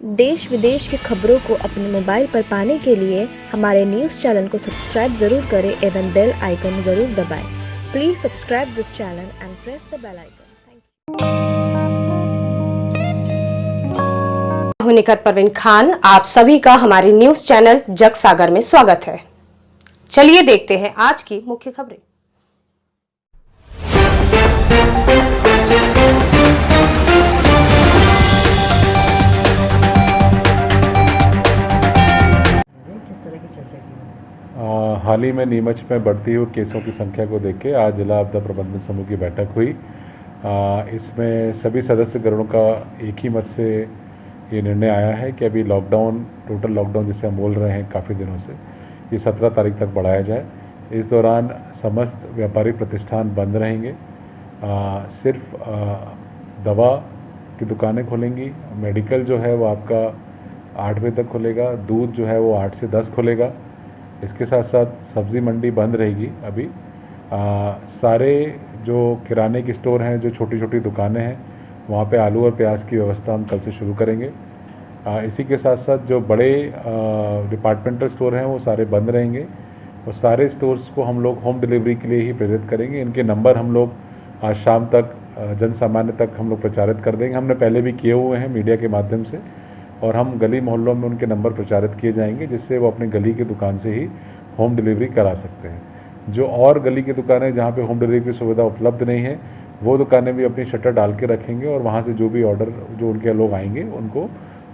देश विदेश की खबरों को अपने मोबाइल पर पाने के लिए हमारे न्यूज़ चैनल को सब्सक्राइब जरूर करें एवं बेल आइकन जरूर दबाएं। Please subscribe this channel and press the bell icon. Thank you. निकट परवीन खान, आप सभी का हमारे न्यूज़ चैनल जग सागर में स्वागत है। चलिए देखते हैं आज की मुख्य खबरें। हाल ही में नीमच में बढ़ती हुई केसों की संख्या को देख के आज जिला आपदा प्रबंधन समूह की बैठक हुई। इसमें सभी सदस्यगणों का एक ही मत से ये निर्णय आया है कि अभी लॉकडाउन, टोटल लॉकडाउन जिसे हम बोल रहे हैं काफ़ी दिनों से, ये 17 तारीख तक बढ़ाया जाए। इस दौरान समस्त व्यापारिक प्रतिष्ठान बंद रहेंगे। सिर्फ दवा की दुकानें खुलेंगी। मेडिकल जो है वो आपका 8 बजे तक खुलेगा। दूध जो है वो 8 से 10 खुलेगा। इसके साथ साथ सब्ज़ी मंडी बंद रहेगी। अभी सारे जो किराने के स्टोर हैं, जो छोटी छोटी दुकानें हैं, वहाँ पे आलू और प्याज की व्यवस्था हम कल से शुरू करेंगे। इसी के साथ साथ जो बड़े डिपार्टमेंटल स्टोर हैं वो सारे बंद रहेंगे और सारे स्टोर्स को हम लोग होम डिलीवरी के लिए ही प्रेरित करेंगे। इनके नंबर हम लोग आज शाम तक जन सामान्य तक हम लोग प्रचारित कर देंगे। हमने पहले भी किए हुए हैं मीडिया के माध्यम से, और हम गली मोहल्लों में उनके नंबर प्रचारित किए जाएंगे जिससे वो अपनी गली की दुकान से ही होम डिलीवरी करा सकते हैं। जो और गली की दुकानें जहाँ पे होम डिलीवरी की सुविधा उपलब्ध नहीं है, वो दुकानें भी अपनी शटर डाल के रखेंगे और वहाँ से जो भी ऑर्डर जो उनके लोग आएंगे उनको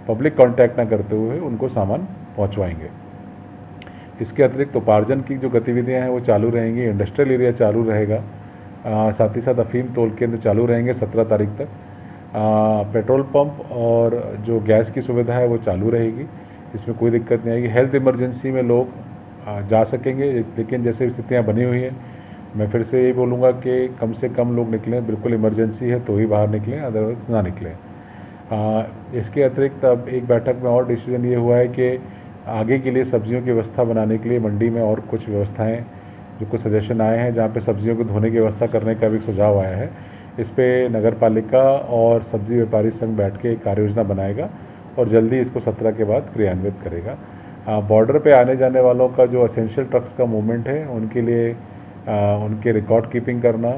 पब्लिक कांटेक्ट ना करते हुए उनको सामान पहुँचवाएंगे। इसके अतिरिक्त उपार्जन की जो गतिविधियाँ हैं वो चालू रहेंगी। इंडस्ट्रियल एरिया चालू रहेगा। साथ ही साथ अफीम तोल केंद्र चालू रहेंगे 17 तारीख तक। पेट्रोल पंप और जो गैस की सुविधा है वो चालू रहेगी। इसमें कोई दिक्कत नहीं आएगी। हेल्थ इमरजेंसी में लोग जा सकेंगे, लेकिन जैसे स्थितियाँ बनी हुई हैं, मैं फिर से यही बोलूँगा कि कम से कम लोग निकलें। बिल्कुल इमरजेंसी है तो ही बाहर निकलें, अदरवाइज ना निकलें। इसके अतिरिक्त अब एक बैठक में और डिसीजन ये हुआ है कि आगे के लिए सब्जियों की व्यवस्था बनाने के लिए मंडी में और कुछ व्यवस्थाएँ, जो कुछ सजेशन आए हैं जहाँ पे सब्जियों को धोने की व्यवस्था करने का भी सुझाव आया है। इस पे नगर पालिका और सब्जी व्यापारी संघ बैठ के एक कार्य योजना बनाएगा और जल्दी इसको 17 के बाद क्रियान्वित करेगा। बॉर्डर पे आने जाने वालों का जो असेंशियल ट्रक्स का मूवमेंट है उनके लिए उनके रिकॉर्ड कीपिंग करना,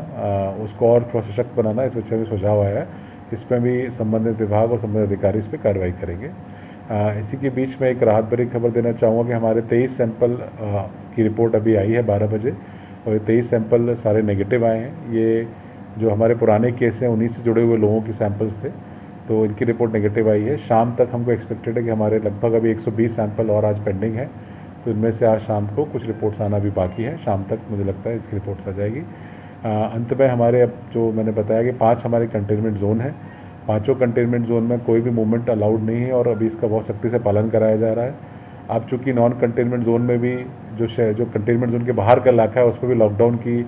उसको और थोड़ा सशक्त बनाना, इस विषय में सुझाव आया है। इसमें भी संबंधित विभाग और संबंधित अधिकारी इस पर कार्रवाई करेंगे। इसी के बीच में एक राहत भरी खबर देना चाहूँगा कि हमारे 23 सैंपल की रिपोर्ट अभी आई है 12 बजे, और ये 23 सैंपल सारे नेगेटिव आए हैं। ये जो हमारे पुराने केस हैं उन्हीं से जुड़े हुए लोगों की सैंपल्स थे, तो इनकी रिपोर्ट नेगेटिव आई है। शाम तक हमको एक्सपेक्टेड है कि हमारे लगभग अभी 120 सैंपल और आज पेंडिंग है, तो इनमें से आज शाम को कुछ रिपोर्ट्स आना भी बाकी है। शाम तक मुझे लगता है इसकी रिपोर्ट्स आ जाएगी। अंत में हमारे अब जो मैंने बताया कि 5 हमारे कंटेनमेंट जोन हैं, 5 कंटेनमेंट जोन में कोई भी मूवमेंट अलाउड नहीं है और अभी इसका बहुत सख्ती से पालन कराया जा रहा है। अब चूँकि नॉन कंटेनमेंट जोन में भी जो कंटेनमेंट जोन के बाहर का इलाका है उस पर भी लॉकडाउन की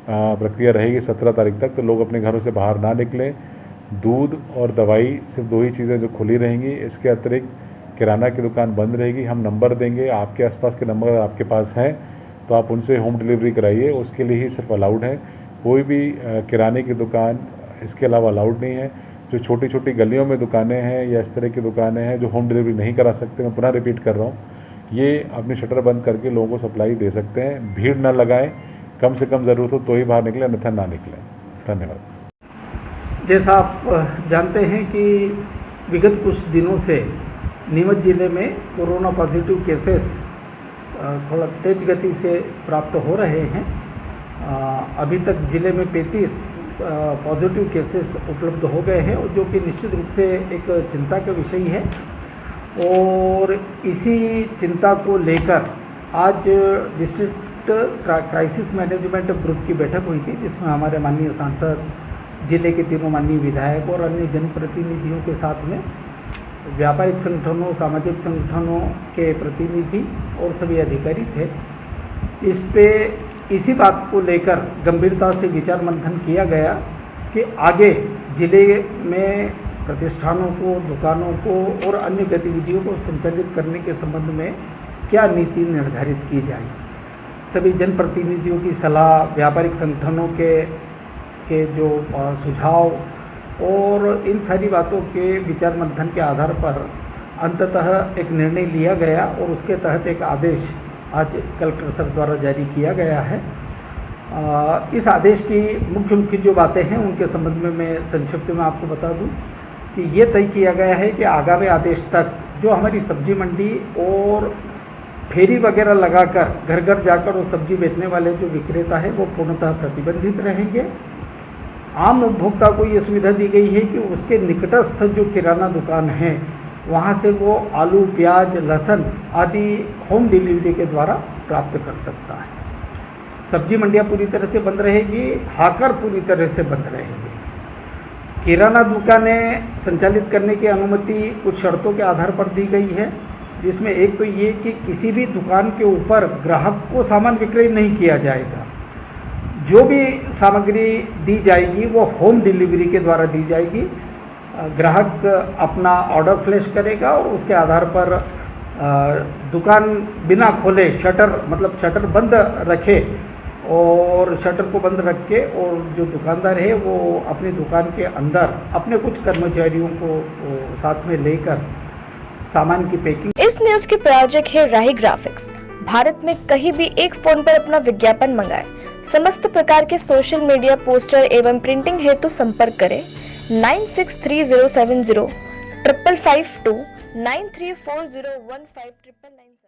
प्रक्रिया रहेगी 17 तारीख तक, तो लोग अपने घरों से बाहर ना निकलें। दूध और दवाई सिर्फ 2 ही चीज़ें जो खुली रहेंगी। इसके अतिरिक्त किराना की दुकान बंद रहेगी। हम नंबर देंगे, आपके आसपास के नंबर आपके पास हैं तो आप उनसे होम डिलीवरी कराइए, उसके लिए ही सिर्फ अलाउड है। कोई भी किराने की दुकान इसके अलावा अलाउड नहीं है। जो छोटी छोटी गलियों में दुकानें हैं या इस तरह की दुकानें हैं जो होम डिलीवरी नहीं करा सकते, मैं पुनः रिपीट कर रहा हूँ, ये अपनी शटर बंद करके लोगों को सप्लाई दे सकते हैं। भीड़ ना लगाएं, कम से कम ज़रूरत हो तो ही बाहर निकलें, अन्यथा ना निकलें। धन्यवाद। जैसा आप जानते हैं कि विगत कुछ दिनों से नीमच जिले में कोरोना पॉजिटिव केसेस थोड़ा तेज गति से प्राप्त हो रहे हैं। अभी तक जिले में 35 पॉजिटिव केसेस उपलब्ध हो गए हैं, जो कि निश्चित रूप से एक चिंता का विषय है। और इसी चिंता को लेकर आज डिस्ट्रिक्ट क्राइसिस मैनेजमेंट ग्रुप की बैठक हुई थी, जिसमें हमारे माननीय सांसद, जिले के तीनों माननीय विधायक और अन्य जनप्रतिनिधियों के साथ में व्यापारिक संगठनों, सामाजिक संगठनों के प्रतिनिधि और सभी अधिकारी थे। इस पे इसी बात को लेकर गंभीरता से विचार मंथन किया गया कि आगे जिले में प्रतिष्ठानों को, दुकानों को और अन्य गतिविधियों को संचालित करने के संबंध में क्या नीति निर्धारित की जाए। सभी जनप्रतिनिधियों की सलाह, व्यापारिक संगठनों के जो सुझाव और इन सारी बातों के विचार मंथन के आधार पर अंततः एक निर्णय लिया गया और उसके तहत एक आदेश आज कलेक्टर सर द्वारा जारी किया गया है। इस आदेश की मुख्य मुख्य जो बातें हैं उनके संबंध में मैं संक्षिप्त में आपको बता दूं कि ये तय किया गया है कि आगामी आदेश तक जो हमारी सब्जी मंडी और फेरी वगैरह लगाकर घर घर जाकर वो सब्जी बेचने वाले जो विक्रेता है वो पूर्णतः प्रतिबंधित रहेंगे। आम उपभोक्ता को ये सुविधा दी गई है कि उसके निकटस्थ जो किराना दुकान है वहाँ से वो आलू, प्याज, लहसुन आदि होम डिलीवरी के द्वारा प्राप्त कर सकता है। सब्जी मंडियाँ पूरी तरह से बंद रहेगी, हाकर पूरी तरह से बंद रहेंगे। किराना दुकानें संचालित करने की अनुमति कुछ शर्तों के आधार पर दी गई है, जिसमें एक तो ये कि किसी भी दुकान के ऊपर ग्राहक को सामान विक्रय नहीं किया जाएगा। जो भी सामग्री दी जाएगी वो होम डिलीवरी के द्वारा दी जाएगी। ग्राहक अपना ऑर्डर फ्लैश करेगा और उसके आधार पर दुकान बिना खोले शटर बंद रखे और शटर को बंद रख के और जो दुकानदार है वो अपनी दुकान के अंदर अपने कुछ कर्मचारियों को साथ में लेकर सामान की पैकिंग। इस न्यूज के प्रायोजक है राही ग्राफिक्स। भारत में कहीं भी एक फोन पर अपना विज्ञापन मंगाए। समस्त प्रकार के सोशल मीडिया पोस्टर एवं प्रिंटिंग हेतु संपर्क करें 963070 555 2 934015 999।